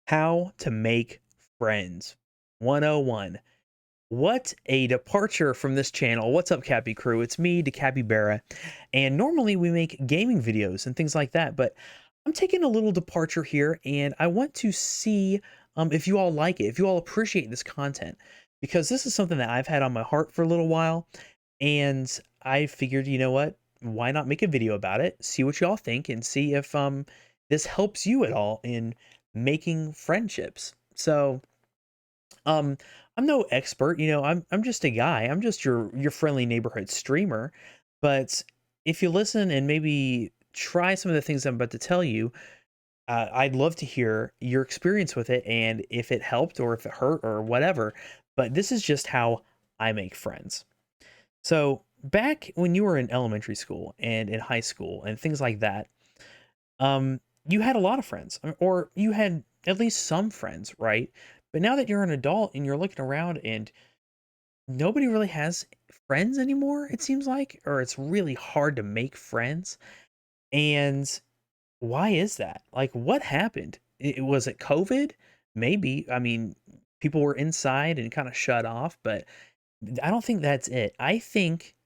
How to make friends 101. What a departure from this channel. What's up, Cappy Crew? It's me, DeCapybara, and normally we make gaming videos and things like that, but I'm taking a little departure here, and I want to see if you all like it, if you all appreciate this content, because this is something that I've had on my heart for a little while, and I figured, you know what? Why not make a video about it, see what y'all think, and see if this helps you at all in making friendships. So, um, I'm no expert, I'm just a guy. I'm just your friendly neighborhood streamer. But if you listen and maybe try some of the things I'm about to tell you, I'd love to hear your experience with it and if it helped or if it hurt or whatever. But this is just how I make friends. So back when you were in elementary school and in high school and things like that, you had a lot of friends, or you had at least some friends, right? But now that you're an adult and you're looking around and nobody really has friends anymore, it seems like, or it's really hard to make friends. And why is that? Like, what happened? Was it COVID? Maybe. I mean, people were inside and kind of shut off, but I don't think that's it. I think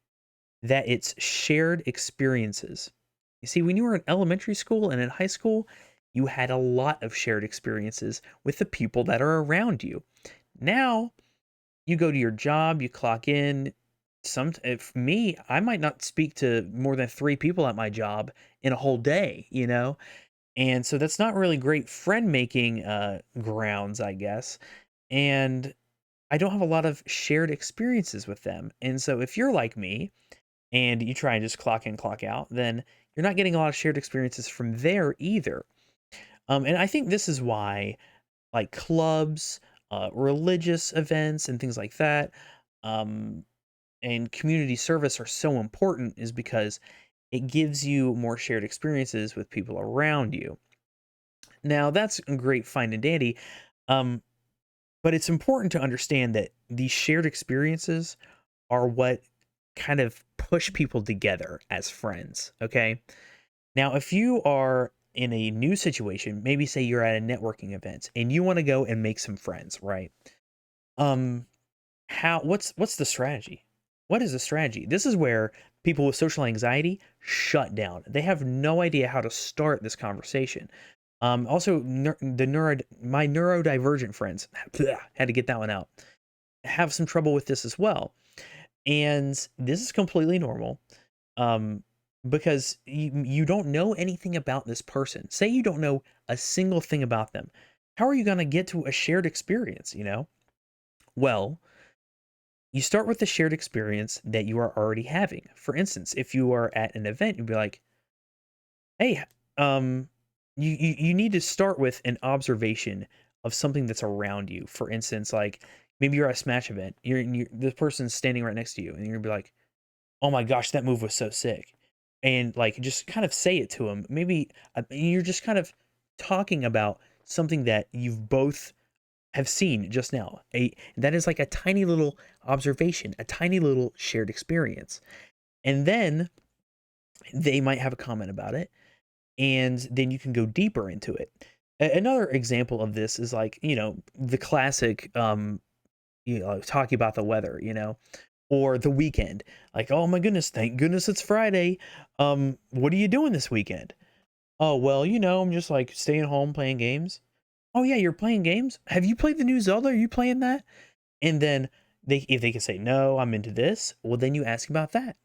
that it's shared experiences. You see, when you were in elementary school and in high school, you had a lot of shared experiences with the people that are around you. Now, you go to your job, you clock in. If me, I might not speak to more than 3 people at my job in a whole day. And so that's not really great friend making grounds, I guess. And I don't have a lot of shared experiences with them. And so if you're like me, and you try and just clock in, clock out, then you're not getting a lot of shared experiences from there either. And I think this is why, like clubs, religious events, and things like that, um, and community service are so important, is because it gives you more shared experiences with people around you. Now, that's great, fine, and dandy. Um, but it's important to understand that these shared experiences are what kind of push people together as friends, okay? Now, if you are in a new situation, maybe say you're at a networking event and you want to go and make some friends, right? Um what's the strategy? What is the strategy? This is where people with social anxiety shut down. They have no idea how to start this conversation. Also, my neurodivergent friends had to get that one out. Have some trouble with this as well, and this is completely normal. Um, because you don't know anything about this person. Say you don't know a single thing about them. How are you going to get to a shared experience? Well, you start with the shared experience that you are already having. For instance, if you are at an event, you'd be like, "Hey, um, you need to start with an observation of something that's around you." For instance, like maybe you're at a Smash event, the person's standing right next to you, and you're gonna be like, "Oh my gosh, that move was so sick," and like just kind of say it to them. Maybe you're just kind of talking about something that you've both have seen just now. That is like a tiny little observation, a tiny little shared experience. And then they might have a comment about it, and then you can go deeper into it. Another example of this is like, the classic talking about the weather, or the weekend. Like, "Oh my goodness, thank goodness it's Friday. What are you doing this weekend?" "Oh, well, I'm just like staying home playing games." "Oh yeah, you're playing games? Have you played the new Zelda? Are you playing that?" And then if they can say, "No, I'm into this," well, then you ask about that.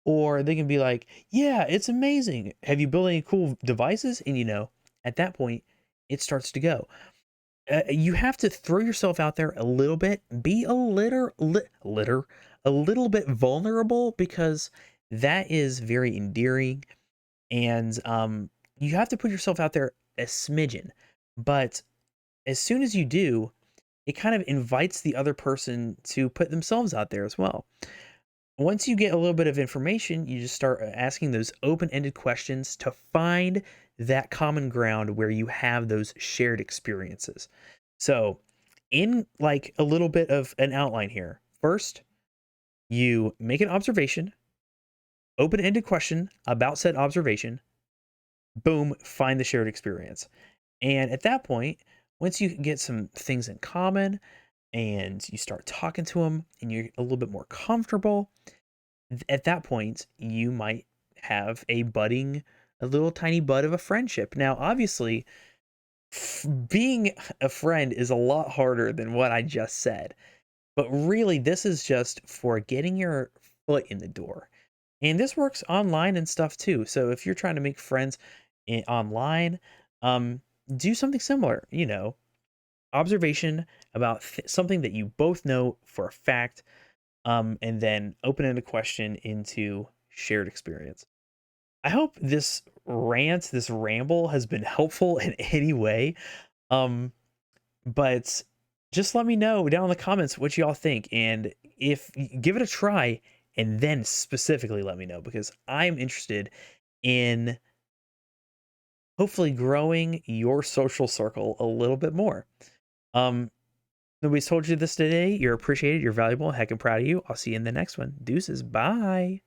Or they can be like, "Yeah, it's amazing. Have you built any cool devices?" And at that point, it starts to go. You have to throw yourself out there a little bit, be a little bit vulnerable, because that is very endearing, and you have to put yourself out there a smidgen. But as soon as you do, it kind of invites the other person to put themselves out there as well. Once you get a little bit of information, you just start asking those open-ended questions to find that common ground where you have those shared experiences. So, in like a little bit of an outline here, first, you make an observation, open-ended question about said observation, boom, find the shared experience. And at that point, once you get some things in common and you start talking to them and you're a little bit more comfortable, at that point, you might have a little tiny bud of a friendship. Now, obviously, being a friend is a lot harder than what I just said. But really, this is just for getting your foot in the door. And this works online and stuff too. So if you're trying to make friends online, um, do something similar. Observation about something that you both know for a fact, and then open-ended question into shared experience. I hope this ramble has been helpful in any way. Um, but just let me know down in the comments what y'all think, and if give it a try, and then specifically let me know because I'm interested in hopefully growing your social circle a little bit more. Um, Nobody's told you this today. You're appreciated. You're valuable. Heck, I'm proud of you. I'll see you in the next one. Deuces. Bye.